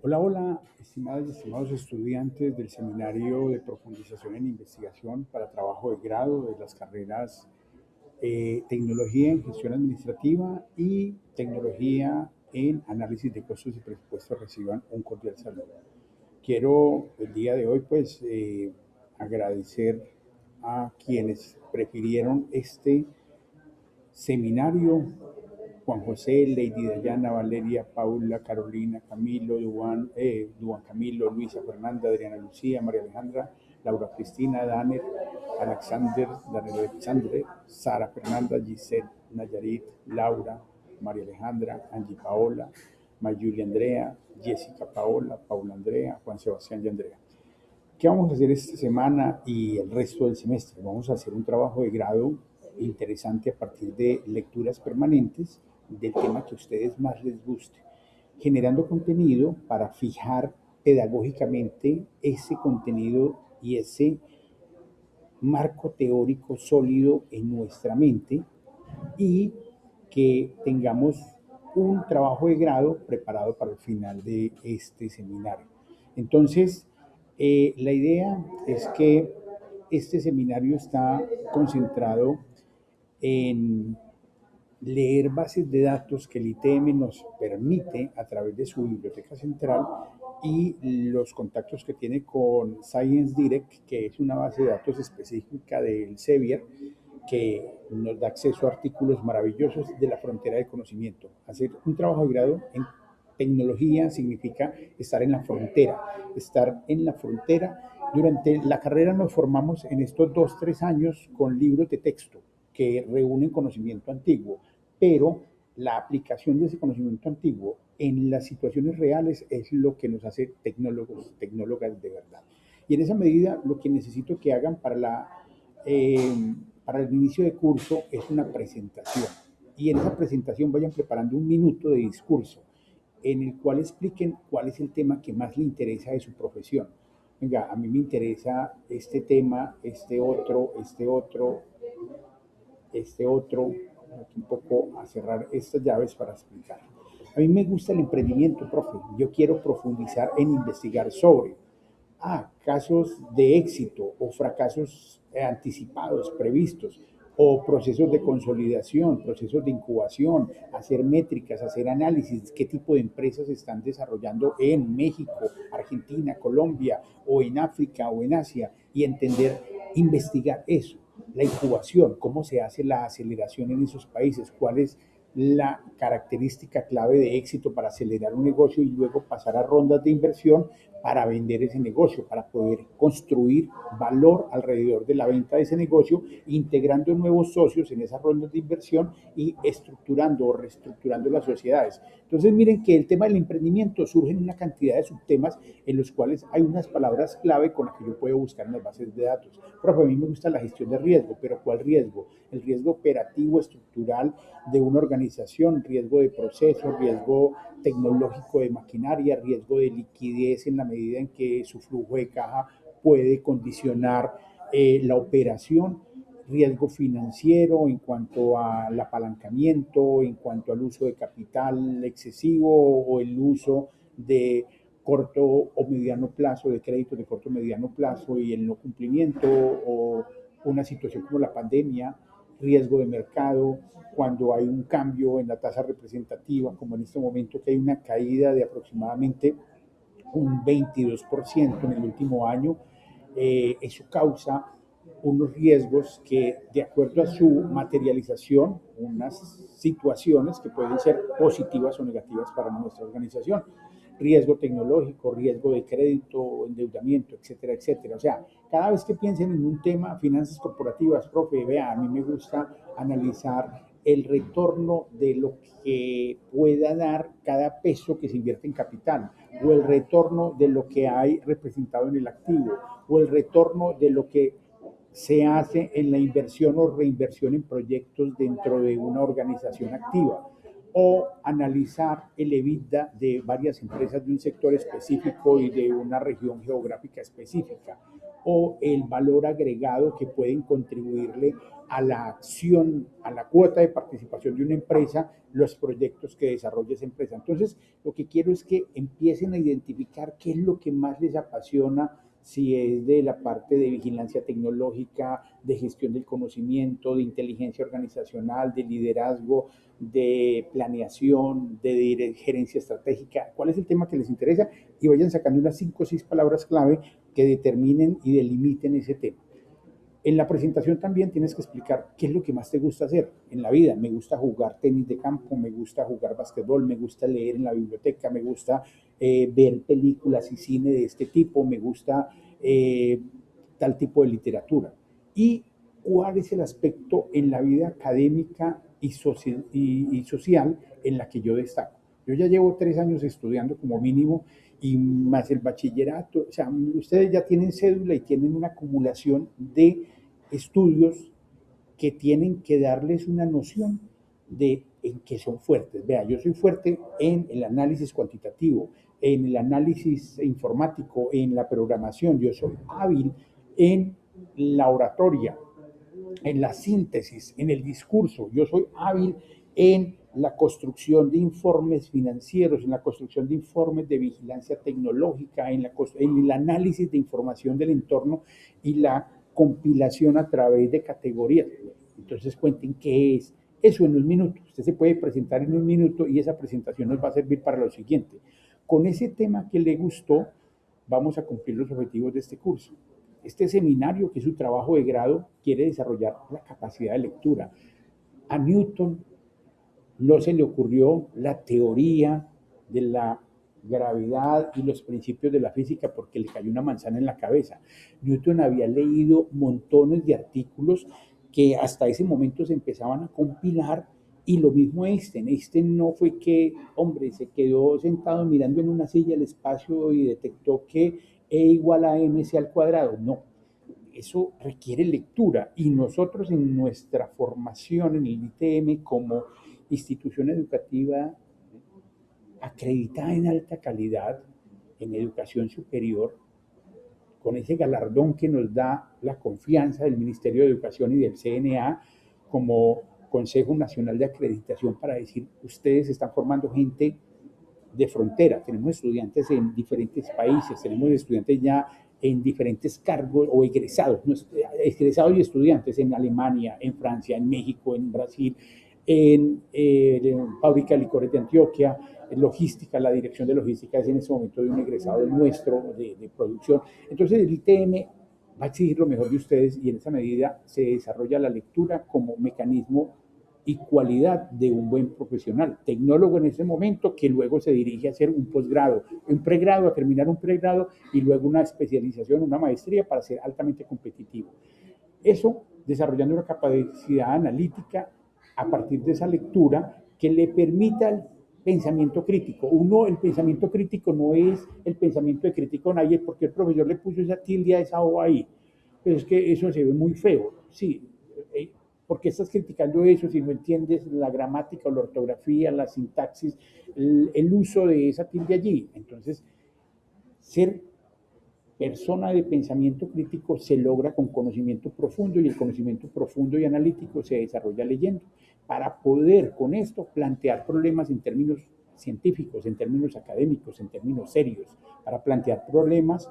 Hola, hola, estimadas y estimados estudiantes del Seminario de Profundización en Investigación para Trabajo de Grado de las carreras Tecnología en Gestión Administrativa y Tecnología en Análisis de Costos y Presupuestos. Reciban un cordial saludo. Quiero el día de hoy agradecer a quienes prefirieron este seminario: Juan José, Lady Dayana, Valeria, Paula, Carolina, Camilo, Duan Camilo, Luisa Fernanda, Adriana Lucía, María Alejandra, Laura Cristina, Daner, Daniel Alexandre, Sara Fernanda, Giselle, Nayarit, Laura, María Alejandra, Angie Paola, Mayuli Andrea, Jessica Paola, Paula Andrea, Juan Sebastián y Andrea. ¿Qué vamos a hacer esta semana y el resto del semestre? Vamos a hacer un trabajo de grado interesante a partir de lecturas permanentes del tema que a ustedes más les guste, generando contenido para fijar pedagógicamente ese contenido y ese marco teórico sólido en nuestra mente, y que tengamos un trabajo de grado preparado para el final de este seminario. Entonces, la idea es que este seminario está concentrado en leer bases de datos que el ITM nos permite a través de su biblioteca central y los contactos que tiene con Science Direct, que es una base de datos específica del Sevier, que nos da acceso a artículos maravillosos de la frontera del conocimiento. Hacer un trabajo de grado en tecnología significa estar en la frontera, estar en la frontera. Durante la carrera nos formamos en estos 2, 3 años con libros de texto que reúnen conocimiento antiguo, pero la aplicación de ese conocimiento antiguo en las situaciones reales es lo que nos hace tecnólogos, tecnólogas de verdad. Y en esa medida, lo que necesito que hagan para el inicio de curso es una presentación. Y en esa presentación vayan preparando un minuto de discurso en el cual expliquen cuál es el tema que más le interesa de su profesión. Venga, a mí me interesa este tema, este otro, un poco a cerrar estas llaves para explicar. A mí me gusta el emprendimiento, profe. Yo quiero profundizar en investigar sobre casos de éxito o fracasos anticipados, previstos, o procesos de consolidación, procesos de incubación, hacer métricas, hacer análisis, qué tipo de empresas se están desarrollando en México, Argentina, Colombia, o en África o en Asia, y entender, investigar eso, la incubación, cómo se hace la aceleración en esos países, cuál es la característica clave de éxito para acelerar un negocio y luego pasar a rondas de inversión para vender ese negocio, para poder construir valor alrededor de la venta de ese negocio, integrando nuevos socios en esas rondas de inversión y estructurando o reestructurando las sociedades. Entonces, miren que el tema del emprendimiento surge en una cantidad de subtemas en los cuales hay unas palabras clave con las que yo puedo buscar en las bases de datos. Profe, a mí me gusta la gestión de riesgo, pero ¿cuál riesgo? El riesgo operativo, estructural de una organización, riesgo de proceso, riesgo tecnológico de maquinaria, riesgo de liquidez en la medida en que su flujo de caja puede condicionar la operación, riesgo financiero en cuanto al apalancamiento, en cuanto al uso de capital excesivo o el uso de corto o mediano plazo, de créditos de corto o mediano plazo y el no cumplimiento, o una situación como la pandemia, riesgo de mercado, cuando hay un cambio en la tasa representativa, como en este momento que hay una caída de aproximadamente un 22% en el último año. Eso causa unos riesgos que, de acuerdo a su materialización, unas situaciones que pueden ser positivas o negativas para nuestra organización. Riesgo tecnológico, riesgo de crédito, endeudamiento, etcétera, etcétera. O sea, cada vez que piensen en un tema, finanzas corporativas, profe, vea, a mí me gusta analizar el retorno de lo que pueda dar cada peso que se invierte en capital, o el retorno de lo que hay representado en el activo, o el retorno de lo que se hace en la inversión o reinversión en proyectos dentro de una organización activa. o analizar el EBITDA de varias empresas de un sector específico y de una región geográfica específica, o el valor agregado que pueden contribuirle a la acción, a la cuota de participación de una empresa, los proyectos que desarrolla esa empresa. Entonces, lo que quiero es que empiecen a identificar qué es lo que más les apasiona, si es de la parte de vigilancia tecnológica, de gestión del conocimiento, de inteligencia organizacional, de liderazgo, de planeación, de gerencia estratégica, cuál es el tema que les interesa y vayan sacando unas 5 o 6 palabras clave que determinen y delimiten ese tema. En la presentación también tienes que explicar qué es lo que más te gusta hacer en la vida. Me gusta jugar tenis de campo, me gusta jugar basquetbol, me gusta leer en la biblioteca, me gusta ver películas y cine de este tipo, me gusta tal tipo de literatura. Y cuál es el aspecto en la vida académica y social en la que yo destaco. Yo ya llevo 3 años estudiando como mínimo y más el bachillerato, o sea, ustedes ya tienen cédula y tienen una acumulación de estudios que tienen que darles una noción de en qué son fuertes. Vea, yo soy fuerte en el análisis cuantitativo, en el análisis informático, en la programación, yo soy hábil en la oratoria, en la síntesis, en el discurso, yo soy hábil en la construcción de informes financieros, en la construcción de informes de vigilancia tecnológica, en el análisis de información del entorno y la compilación a través de categorías. Entonces cuenten qué es eso en un minuto. Usted se puede presentar en un minuto y esa presentación nos va a servir para lo siguiente. Con ese tema que le gustó, vamos a cumplir los objetivos de este curso. Este seminario, que es su trabajo de grado, quiere desarrollar la capacidad de lectura. A Newton no se le ocurrió la teoría de la gravedad y los principios de la física porque le cayó una manzana en la cabeza. Newton había leído montones de artículos que hasta ese momento se empezaban a compilar y lo mismo Einstein. Einstein no fue que, hombre, se quedó sentado mirando en una silla el espacio y detectó que E igual a mc al cuadrado. No, eso requiere lectura y nosotros en nuestra formación en el ITM como institución educativa acreditada en alta calidad en educación superior, con ese galardón que nos da la confianza del Ministerio de Educación y del CNA como Consejo Nacional de Acreditación para decir, ustedes están formando gente de frontera, tenemos estudiantes en diferentes países, tenemos estudiantes ya en diferentes cargos o egresados, egresados y estudiantes en Alemania, en Francia, en México, en Brasil, en Fábrica de Licores de Antioquia, en logística, la dirección de logística es en ese momento de un egresado nuestro de producción. Entonces el ITM va a exigir lo mejor de ustedes y en esa medida se desarrolla la lectura como mecanismo y cualidad de un buen profesional, tecnólogo en ese momento, que luego se dirige a hacer un posgrado, un pregrado, a terminar un pregrado y luego una especialización, una maestría para ser altamente competitivo. Eso desarrollando una capacidad analítica a partir de esa lectura que le permita el pensamiento crítico. Uno, el pensamiento crítico no es el pensamiento de crítico a nadie porque el profesor le puso esa tilde a esa O ahí. Pero es que eso se ve muy feo. Sí, ¿por qué estás criticando eso si no entiendes la gramática o la ortografía, la sintaxis, el uso de esa tilde allí? Entonces, ser persona de pensamiento crítico se logra con conocimiento profundo y el conocimiento profundo y analítico se desarrolla leyendo para poder con esto plantear problemas en términos científicos, en términos académicos, en términos serios, para plantear problemas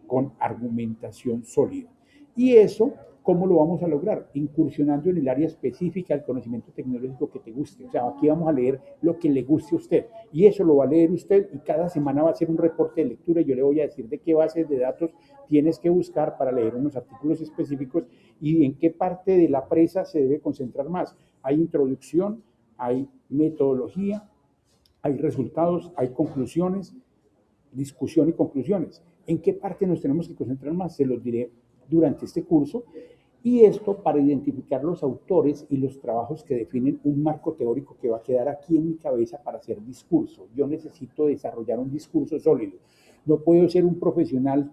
con argumentación sólida. Y eso, ¿cómo lo vamos a lograr? Incursionando en el área específica del conocimiento tecnológico que te guste. O sea, aquí vamos a leer lo que le guste a usted. Y eso lo va a leer usted y cada semana va a hacer un reporte de lectura y yo le voy a decir de qué bases de datos tienes que buscar para leer unos artículos específicos y en qué parte de la presa se debe concentrar más. Hay introducción, hay metodología, hay resultados, hay conclusiones, discusión y conclusiones. ¿En qué parte nos tenemos que concentrar más? Se los diré durante este curso. Y esto para identificar los autores y los trabajos que definen un marco teórico que va a quedar aquí en mi cabeza para hacer discurso. Yo necesito desarrollar un discurso sólido. No puedo ser un profesional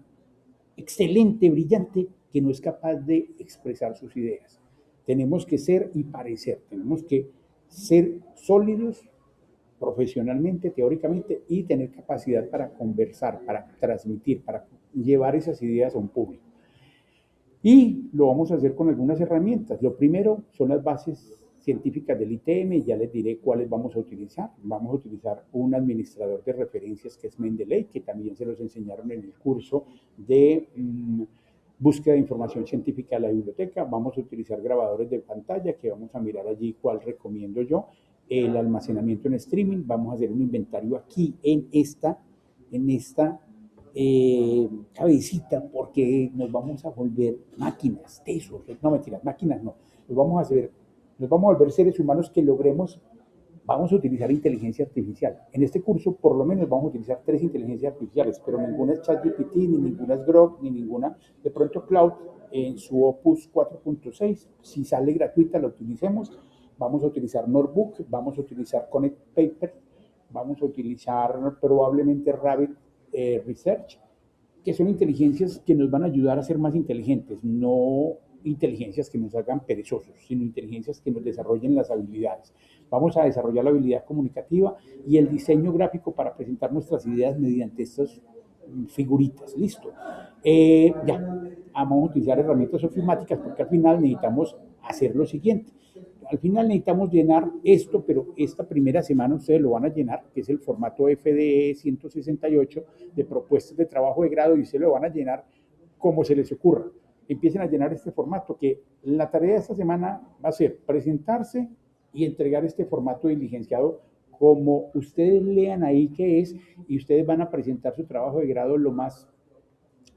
excelente, brillante, que no es capaz de expresar sus ideas. Tenemos que ser y parecer, tenemos que ser sólidos, profesionalmente, teóricamente, y tener capacidad para conversar, para transmitir, para llevar esas ideas a un público. Y lo vamos a hacer con algunas herramientas. Lo primero son las bases científicas del ITM, ya les diré cuáles vamos a utilizar. Vamos a utilizar un administrador de referencias que es Mendeley, que también se los enseñaron en el curso de búsqueda de información científica de la biblioteca. Vamos a utilizar grabadores de pantalla, que vamos a mirar allí cuál recomiendo yo. El almacenamiento en streaming, vamos a hacer un inventario aquí en esta cabecita, porque nos vamos a volver máquinas, tesos, no mentiras, máquinas no, nos vamos a volver seres humanos que logremos, vamos a utilizar inteligencia artificial. En este curso por lo menos vamos a utilizar 3 inteligencias artificiales, pero ninguna es ChatGPT, ni ninguna es Grok, ni ninguna, de pronto Cloud en su Opus 4.6, si sale gratuita la utilicemos. Vamos a utilizar Notebook, vamos a utilizar Connect Paper, vamos a utilizar probablemente Rabbit Research, que son inteligencias que nos van a ayudar a ser más inteligentes, no inteligencias que nos hagan perezosos, sino inteligencias que nos desarrollen las habilidades. Vamos a desarrollar la habilidad comunicativa y el diseño gráfico para presentar nuestras ideas mediante estas figuritas. Listo. Ya, vamos a utilizar herramientas ofimáticas porque al final necesitamos hacer lo siguiente. Al final necesitamos llenar esto, pero esta primera semana ustedes lo van a llenar, que es el formato FDE 168 de propuestas de trabajo de grado, y ustedes lo van a llenar como se les ocurra. Empiecen a llenar este formato, que la tarea de esta semana va a ser presentarse y entregar este formato diligenciado como ustedes lean ahí qué es, y ustedes van a presentar su trabajo de grado lo más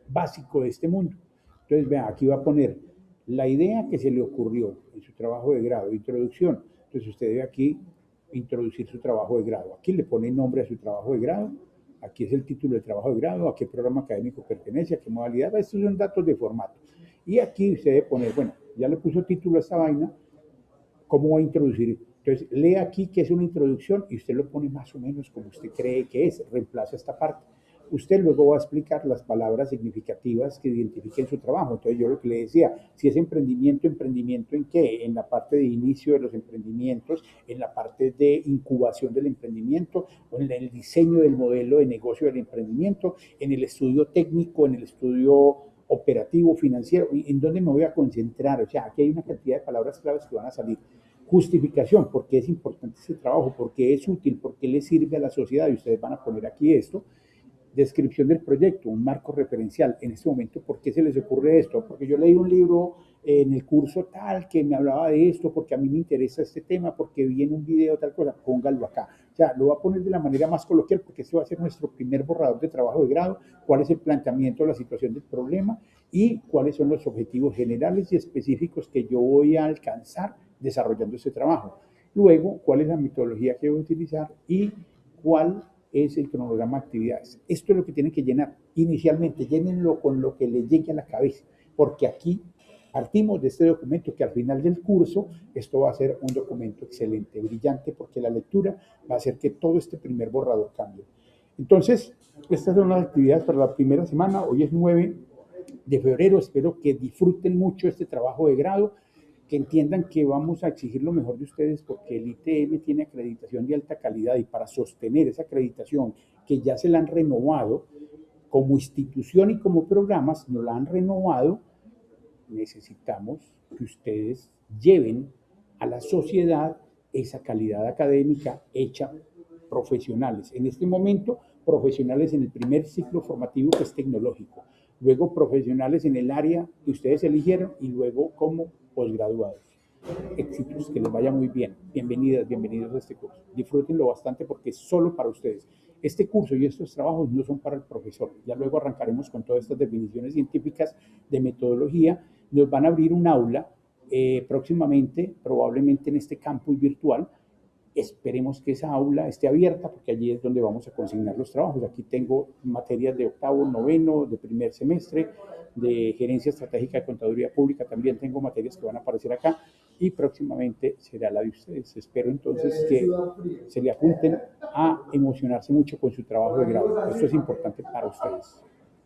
básico de este mundo. Entonces, vean, aquí va a poner la idea que se le ocurrió en su trabajo de grado, introducción. Entonces, usted debe aquí introducir su trabajo de grado. Aquí le pone nombre a su trabajo de grado. Aquí es el título de trabajo de grado, a qué programa académico pertenece, a qué modalidad. Estos son datos de formato. Y aquí usted debe poner, bueno, ya le puso título a esta vaina, ¿cómo va a introducir? Entonces, lee aquí que es una introducción y usted lo pone más o menos como usted cree que es. Reemplaza esta parte. Usted luego va a explicar las palabras significativas que identifiquen su trabajo. Entonces, yo lo que le decía, si es emprendimiento, ¿emprendimiento en qué? En la parte de inicio de los emprendimientos, en la parte de incubación del emprendimiento, o en el diseño del modelo de negocio del emprendimiento, en el estudio técnico, en el estudio operativo, financiero, ¿en dónde me voy a concentrar? O sea, aquí hay una cantidad de palabras claves que van a salir. Justificación, por qué es importante ese trabajo, por qué es útil, por qué le sirve a la sociedad, y ustedes van a poner aquí esto. Descripción del proyecto, un marco referencial. En este momento, ¿por qué se les ocurre esto? Porque yo leí un libro en el curso tal que me hablaba de esto, porque a mí me interesa este tema, porque vi en un video tal cosa, póngalo acá. O sea, lo va a poner de la manera más coloquial, porque este va a ser nuestro primer borrador de trabajo de grado, cuál es el planteamiento de la situación del problema y cuáles son los objetivos generales y específicos que yo voy a alcanzar desarrollando este trabajo. Luego, cuál es la metodología que voy a utilizar y cuál es el cronograma de actividades. Esto es lo que tienen que llenar. Inicialmente, llénenlo con lo que les llegue a la cabeza, porque aquí partimos de este documento que al final del curso esto va a ser un documento excelente, brillante, porque la lectura va a hacer que todo este primer borrador cambie. Entonces, estas son las actividades para la primera semana. Hoy es 9 de febrero. Espero que disfruten mucho este trabajo de grado, que entiendan que vamos a exigir lo mejor de ustedes, porque el ITM tiene acreditación de alta calidad, y para sostener esa acreditación, que ya se la han renovado como institución y como programas, no la han renovado, necesitamos que ustedes lleven a la sociedad esa calidad académica hecha profesionales. En este momento, profesionales en el primer ciclo formativo, que es tecnológico, luego profesionales en el área que ustedes eligieron, y luego como posgraduados. Éxitos, que les vaya muy bien. Bienvenidas, bienvenidos a este curso. Disfrútenlo bastante porque es solo para ustedes. Este curso y estos trabajos no son para el profesor. Ya luego arrancaremos con todas estas definiciones científicas de metodología. Nos van a abrir un aula próximamente, probablemente en este campus virtual. Esperemos que esa aula esté abierta, porque allí es donde vamos a consignar los trabajos. Aquí tengo materias de octavo, noveno, de primer semestre, de gerencia estratégica de contaduría pública. También tengo materias que van a aparecer acá, y próximamente será la de ustedes. Espero entonces que se le apunten a emocionarse mucho con su trabajo de grado. Esto es importante para ustedes.